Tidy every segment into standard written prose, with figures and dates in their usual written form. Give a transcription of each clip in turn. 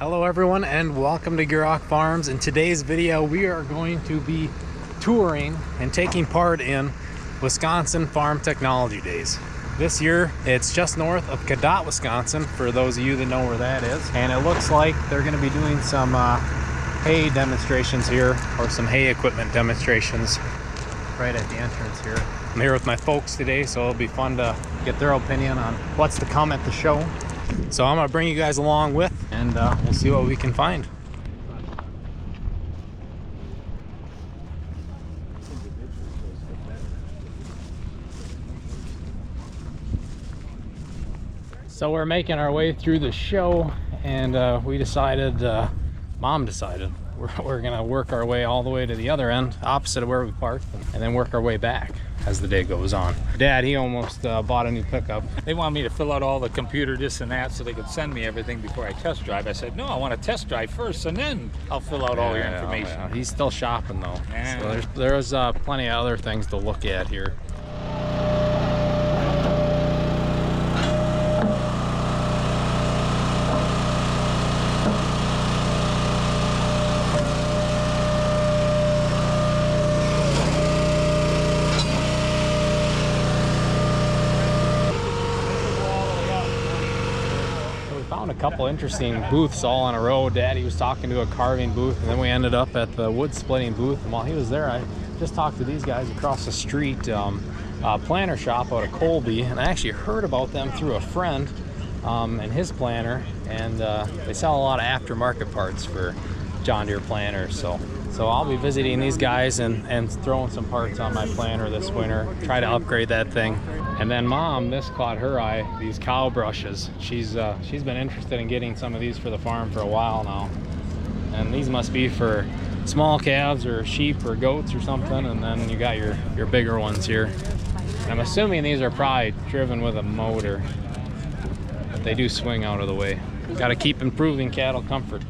Hello everyone and welcome to Gierok Farms. In today's video we are going to be touring and taking part in Wisconsin Farm Technology Days. This year it's just north of Cadott, Wisconsin, for those of you that know where that is. And it looks like they're going to be doing some hay demonstrations here, or some hay equipment demonstrations right at the entrance here. I'm here with my folks today, so it'll be fun to get their opinion on what's to come at the show. So I'm gonna bring you guys along with, and we'll see what we can find. So we're making our way through the show, and we decided, Mom decided, we're gonna work our way all the way to the other end, opposite of where we parked, and then work our way back as the day goes on. Dad, he almost bought a new pickup. They wanted me to fill out all the computer this and that so they could send me everything before I test drive. I said, no, I want to test drive first and then I'll fill out all your information. Yeah. He's still shopping though. Yeah. So there's plenty of other things to look at here. A couple interesting booths all on a row. Daddy was talking to a carving booth, and then we ended up at the wood splitting booth. And while he was there, I just talked to these guys across the street, planter shop out of Colby, and I actually heard about them through a friend and his planter, and they sell a lot of aftermarket parts for John Deere planters. So I'll be visiting these guys and throwing some parts on my planter this winter, try to upgrade that thing. And then Mom, this caught her eye, these cow brushes. She's been interested in getting some of these for the farm for a while now. And these must be for small calves or sheep or goats or something, and then you got your bigger ones here. And I'm assuming these are probably driven with a motor, but they do swing out of the way. Got to keep improving cattle comfort.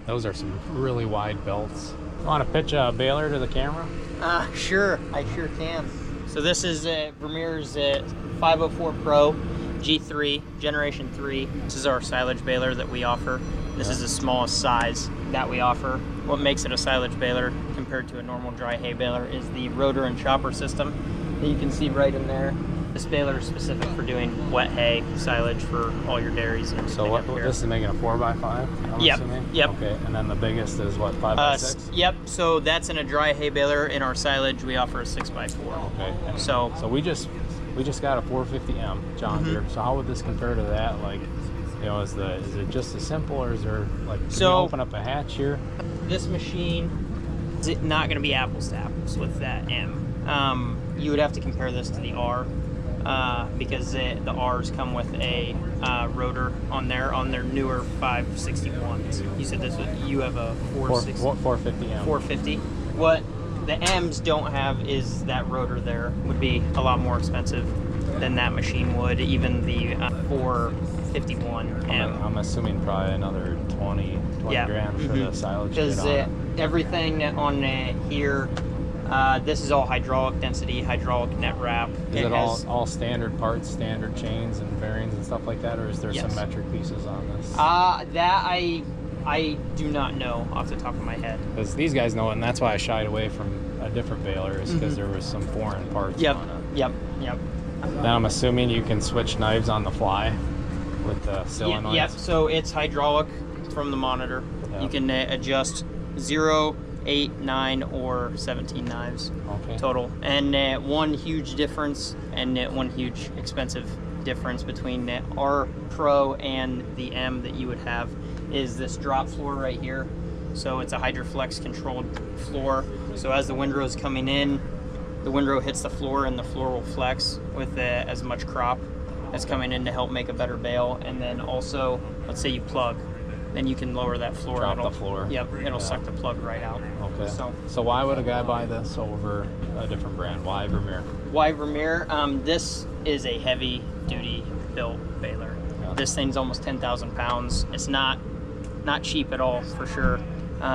Those are some really wide belts. You want to pitch a baler to the camera? Sure, I sure can. So this is Vermeer's 504 Pro G3, Generation 3. This is our silage baler that we offer. This is the smallest size that we offer. What makes it a silage baler compared to a normal dry hay baler is the rotor and chopper system that you can see right in there. This baler is specific for doing wet hay silage for all your dairies. And so what this is making a 4x5? Yep. Yep. Okay, and then the biggest is what, 5x6? Yep. So that's in a dry hay baler. In our silage, we offer a 6x4. Okay. And so we just got a 450M John Deere. So how would this compare to that? Like, you know, is it just as simple, or is there like, can you open up a hatch here? This machine is not going to be apples to apples with that M. You would have to compare this to the R. Because the R's come with a rotor on their newer 561s. You said you have a 450M. 450. What the M's don't have is that rotor there would be a lot more expensive than that machine would. Even the 451M. I'm assuming probably another 20 grand for the silage. Because everything on here. This is all hydraulic density, hydraulic net wrap. Is it all standard parts, standard chains and bearings and stuff like that, or is there some metric pieces on this? That I do not know off the top of my head. Because these guys know it, and that's why I shied away from a different baler, is because there was some foreign parts on it. Yep. Then I'm assuming you can switch knives on the fly with the solenoids. Yep. So it's hydraulic from the monitor. Yep. You can adjust 0, 8, 9, or 17 knives total. And one huge difference and one huge expensive difference between our Pro and the M that you would have is this drop floor right here. So it's a Hydroflex controlled floor. So as the windrow is coming in, the windrow hits the floor and the floor will flex with as much crop as coming in to help make a better bale. And then also, let's say you plug, then you can lower that floor. Drop the floor. Yep, it'll suck the plug right out. Okay. So why would a guy buy this over a different brand? Why Vermeer? Why Vermeer? This is a heavy duty built baler. Yeah. This thing's almost 10,000 pounds. It's not cheap at all, for sure.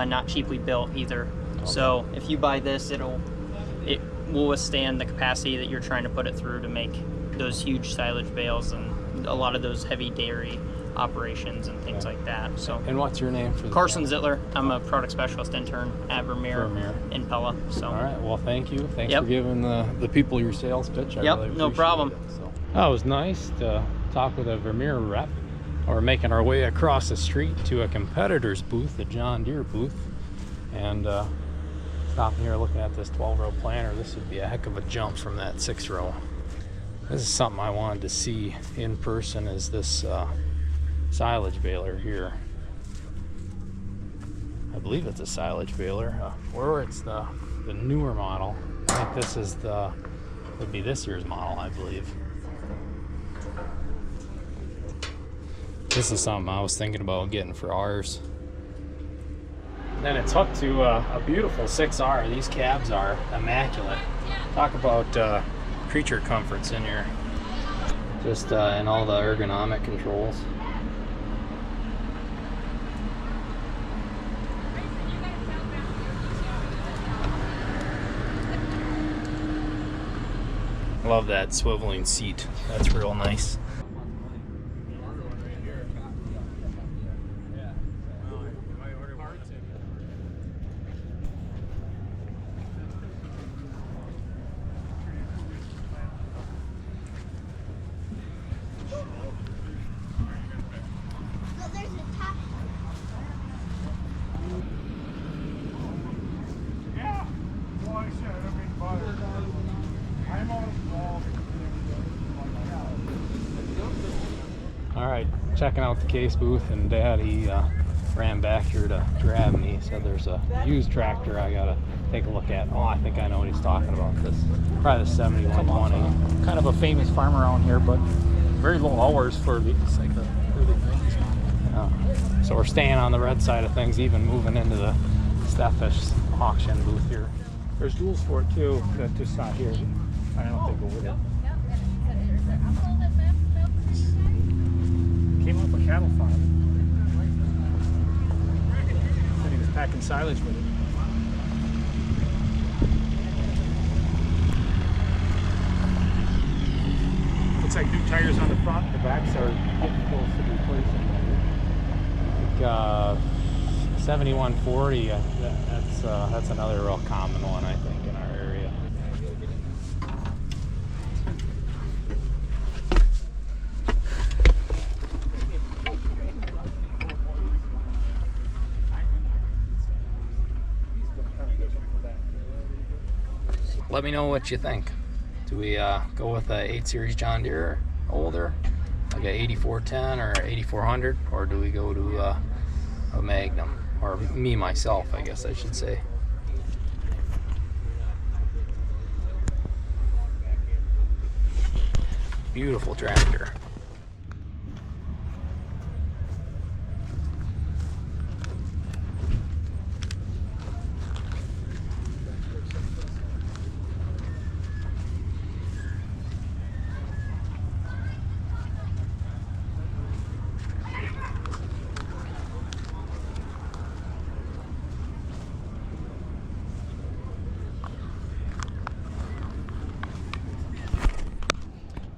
not cheaply built either. Okay. So if you buy this, it will withstand the capacity that you're trying to put it through to make those huge silage bales and a lot of those heavy dairy operations and things like that. So. And what's your name? For the Carson Zittler. I'm a product specialist intern at Vermeer in Pella. So. All right. Well, thank you. Thanks for giving the people your sales pitch. I really no problem. It, so. That was nice to talk with a Vermeer rep. We're making our way across the street to a competitor's booth, the John Deere booth, and stopping here looking at this 12-row planter. This would be a heck of a jump from that 6-row. This is something I wanted to see in person, is this silage baler here. I believe it's a silage baler. Or it's the newer model. I think this is would be this year's model, I believe. This is something I was thinking about getting for ours. Then it's hooked to a beautiful 6R. These cabs are immaculate. Talk about creature comforts in here. Just in all the ergonomic controls. Love that swiveling seat. That's real nice. Alright, checking out the case booth, and Dad, he ran back here to grab me. He said there's a used tractor I gotta take a look at. Oh, I think I know what he's talking about. This probably the 7120. Kind of a famous farm around here, but very low hours for it's like the early 90s model. Yeah. So we're staying on the red side of things, even moving into the Steffish auction booth here. There's duals for it too, that just not here. I don't think go with it. Came off a cattle farm. And he was packing silage with it. Looks like new tires on the front. The backs are getting close to replacing. 7140. That's another real common one, I think, in our area. Let me know what you think. Do we go with a 8 Series John Deere, older, like a 8410 or 8400, or do we go to a Magnum? Or me, myself, I guess I should say. Beautiful tractor.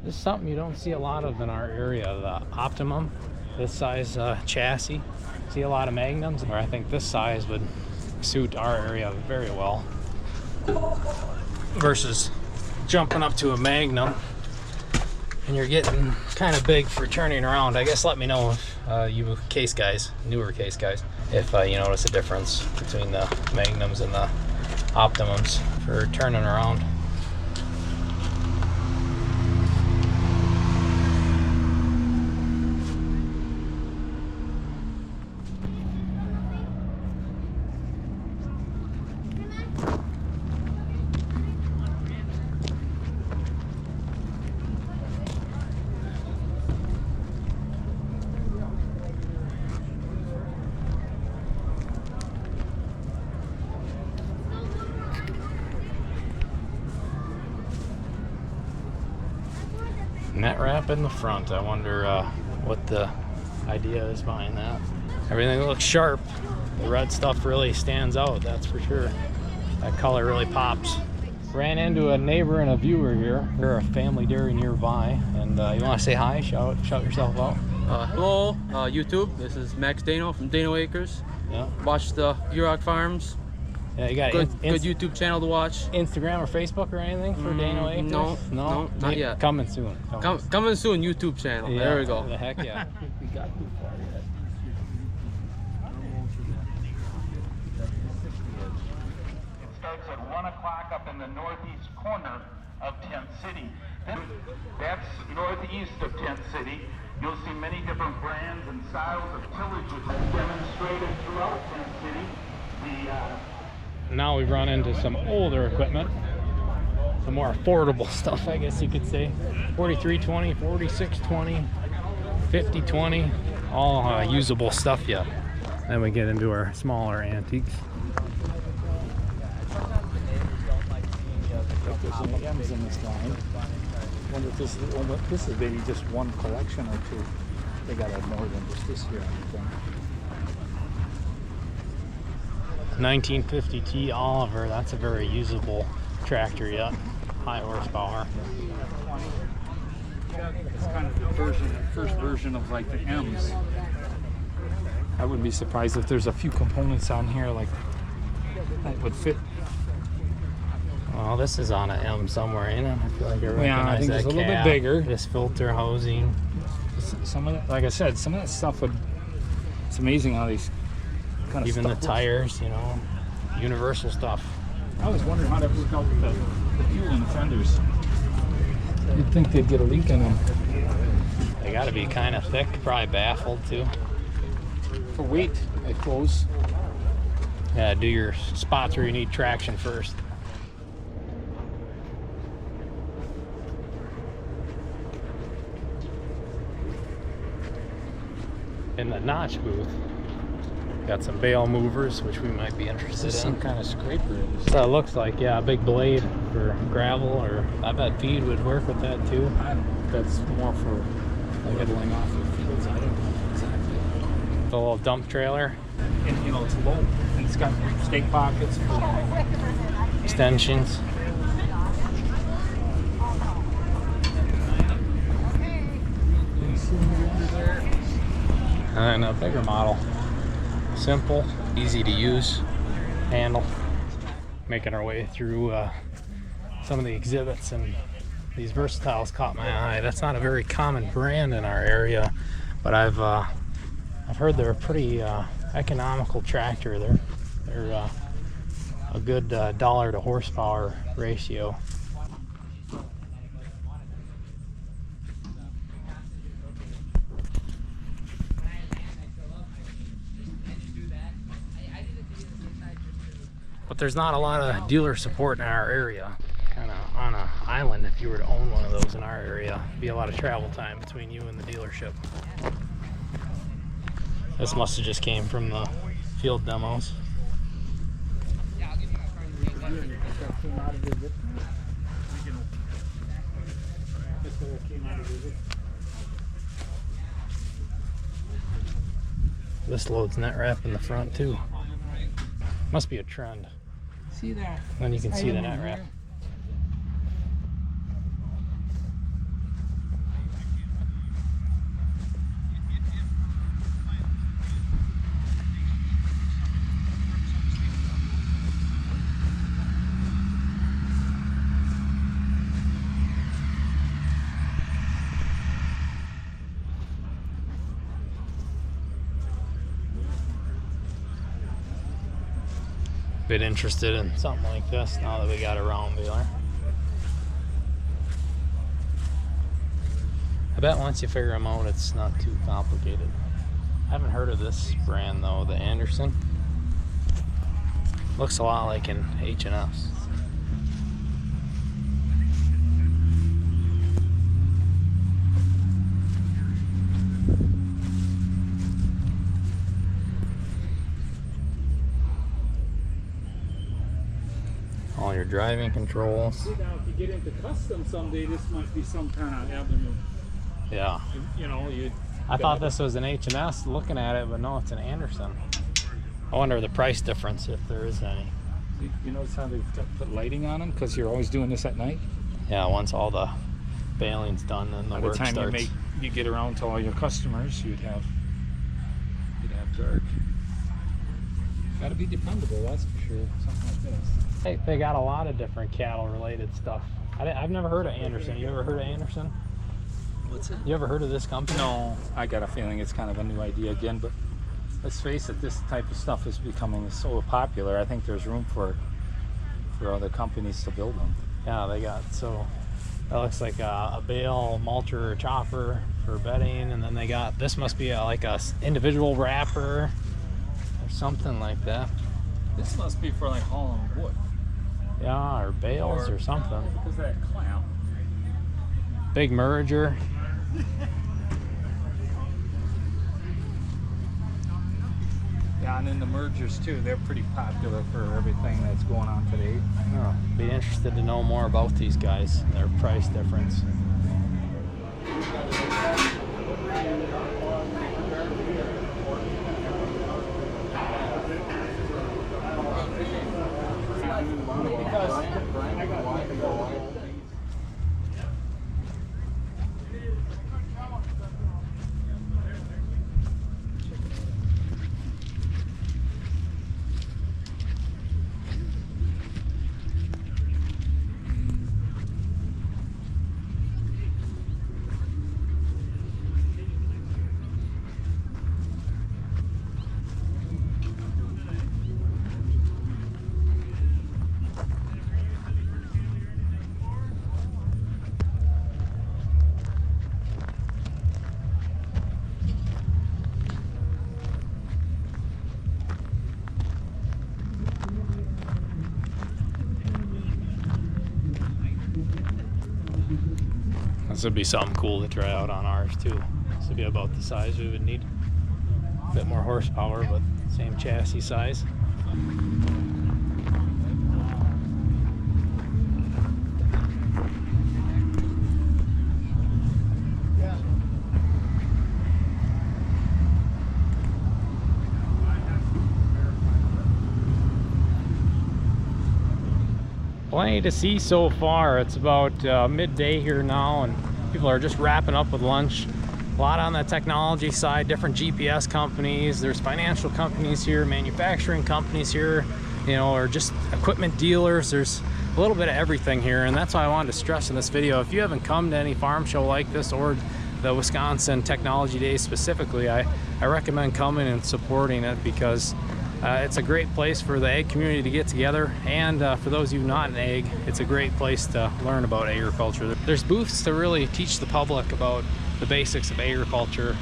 This is something you don't see a lot of in our area, the Optimum, this size chassis. See a lot of Magnums, where I think this size would suit our area very well. Versus jumping up to a Magnum, and you're getting kind of big for turning around. I guess let me know if you case guys, newer case guys, if you notice a difference between the Magnums and the Optimums for turning around. Net wrap in the front. I wonder what the idea is behind that. Everything looks sharp. The red stuff really stands out, that's for sure. That color really pops. Ran into a neighbor and a viewer here. They're a family dairy nearby, and you want to say hi? Shout yourself out. Hello, YouTube. This is Max Dano from Dano Acres. Yeah. Watch the Gierok Farms. Yeah, you got good YouTube channel to watch. Instagram or Facebook or anything for Dano Acres? No, not yet. Coming soon. Coming soon, YouTube channel. Yeah, there we go. The heck yeah. We got too far yet. It starts at 1 o'clock up in the northeast corner of Tent City. That's northeast of Tent City. You'll see many different brands and styles of tillages demonstrated throughout Tent City. Now we've run into some older equipment, some more affordable stuff, I guess you could say. 4320, 4620, 5020, all usable stuff yet. Then we get into our smaller antiques. There's any M's in this line. I wonder if this is maybe just one collection or two. They got to have more than just this here, I think. 1950 T Oliver, that's a very usable tractor yet. High horsepower. It's kind of the first version of like the M's. I wouldn't be surprised if there's a few components on here like that would fit. Well, this is on an M somewhere, ain't it? I feel like I recognize I think that it's a little cap, bit bigger. This filter housing. Some of that, like I said, some of that stuff would. It's amazing how these kind of Even stuff the tires, you know, universal stuff. I was wondering how that worked out with the fuel and the fenders. You'd think they'd get a leak in them. They got to be kind of thick, probably baffled too. For weight, I suppose. Yeah, do your spots where you need traction first. In the notch booth, got some bale movers, which we might be interested in. Some kind of scraper. So it looks like, yeah, a big blade for gravel, or I bet feed would work with that too. I don't know. That's more for leveling off the fields. I don't know exactly. The little dump trailer. And you know, it's low and it's got stake pockets for Extensions. And a bigger model. Simple, easy to use, handle. Making our way through some of the exhibits, and these Versatiles caught my eye. That's not a very common brand in our area, but I've heard they're a pretty economical tractor. They're a good dollar to horsepower ratio. But there's not a lot of dealer support in our area. Kind of on an island, if you were to own one of those in our area, it'd be a lot of travel time between you and the dealership. This must have just came from the field demos. This loads net wrap in the front too. Must be a trend. See that? Then you can see the net wrap. Bit interested in something like this now that we got a round wheeler. I bet once you figure them out, it's not too complicated. I haven't heard of this brand though, the Anderson. Looks a lot like an H&S. All your driving controls. See now, if you get into custom someday, this might be some kind of avenue. Yeah. You know, I thought this was an H&S looking at it, but no, it's an Anderson. I wonder the price difference, if there is any. You notice how they've put lighting on them because you're always doing this at night? Yeah, once all the baling's done, then the work By the time starts. you get around to all your customers, you'd have dark. Gotta be dependable, that's for sure. Something like this. They got a lot of different cattle related stuff. I've never heard of Anderson. You ever heard of Anderson? What's it? You ever heard of this company? No, I got a feeling it's kind of a new idea again, but let's face it, this type of stuff is becoming so popular. I think there's room for other companies to build them. Yeah, they got, so that looks like a bale mulcher or chopper for bedding, and then they got, this must be like a individual wrapper or something like that. This must be for like hauling wood. Yeah, or bales or something. Because that clamp. Big merger. Yeah, and then the mergers too, they're pretty popular for everything that's going on today. Oh, be interested to know more about these guys, their price difference. This would be something cool to try out on ours too. This would be about the size we would need. A bit more horsepower, but same chassis size. Plenty to see so far. It's about midday here now, and people are just wrapping up with lunch. A lot on the technology side, different GPS companies. There's financial companies here, manufacturing companies here, you know, or just equipment dealers. There's a little bit of everything here, and that's why I wanted to stress in this video. If you haven't come to any farm show like this, or the Wisconsin Technology Days specifically, I recommend coming and supporting it, because it's a great place for the ag community to get together, and for those of you not in ag, it's a great place to learn about agriculture. There's booths to really teach the public about the basics of agriculture,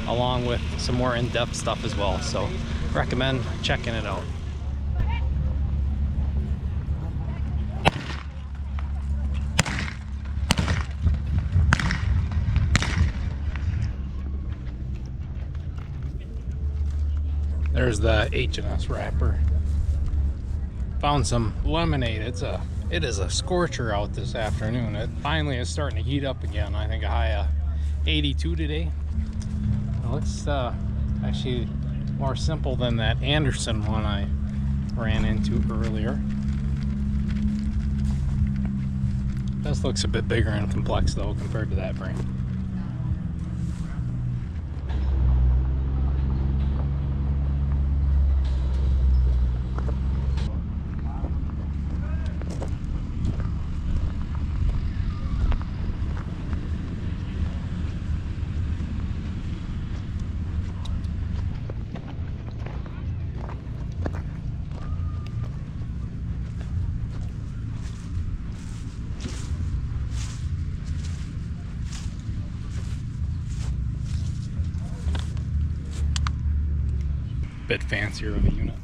along with some more in-depth stuff as well. So recommend checking it out. There's the H&S wrapper. Found some lemonade. It is a scorcher out this afternoon. It finally is starting to heat up again. I think a high of 82 today. It looks actually more simple than that Anderson one I ran into earlier. This looks a bit bigger and complex though compared to that brand. Bit fancier of a unit.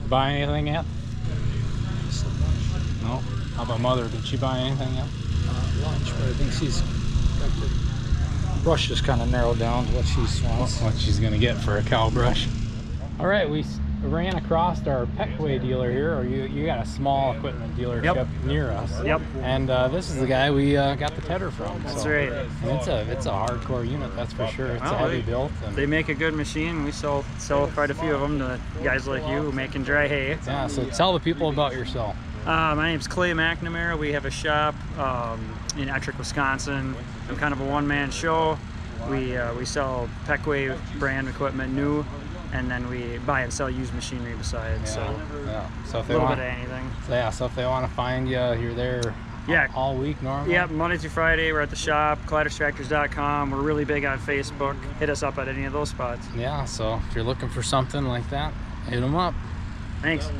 Buy anything yet? No. How about mother? Did she buy anything yet? Lunch, but I think she's got the brush just kind of narrowed down to what she wants. What she's gonna get for a cow brush. All right, we ran across our Petway dealer here, or you got a small equipment dealership near us. Yep. And this is the guy we got the tedder from. That's so. right. And it's a hardcore unit, that's for sure. It's a heavy built. And They make a good machine. We sell quite a few of them to guys like you who making dry hay. yeah, so tell the people about yourself. My name's Clay McNamara. We have a shop in Ettrick, Wisconsin. I'm kind of a one-man show. We sell Petway brand equipment new, and then we buy and sell used machinery besides. So So if a they little want, bit of anything. so if they want to find you, you're there all week normally? Yep, Monday through Friday. We're at the shop, CaddotTractors.com. We're really big on Facebook. Hit us up at any of those spots. Yeah, so if you're looking for something like that, hit them up. Thanks.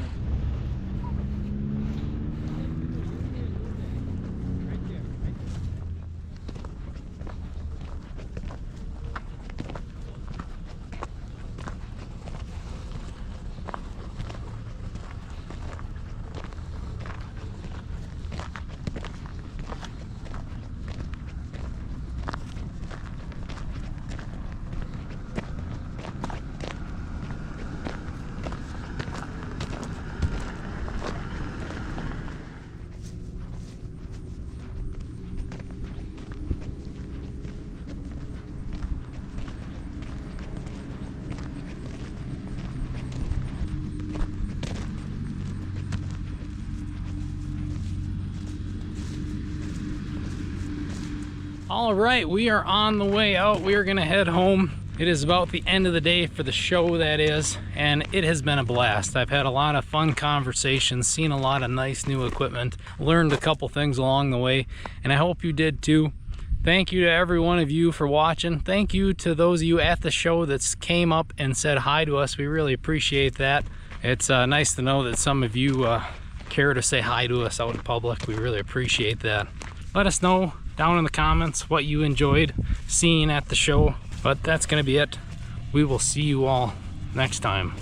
All right, we are on the way out. We are gonna head home. It is about the end of the day for the show, that is, and it has been a blast. I've had a lot of fun conversations, seen a lot of nice new equipment, learned a couple things along the way, and I hope you did too. Thank you to every one of you for watching. Thank you to those of you at the show that came up and said hi to us. We really appreciate that. It's nice to know that some of you care to say hi to us out in public. We really appreciate that. Let us know down in the comments what you enjoyed seeing at the show. But that's gonna be it. We will see you all next time.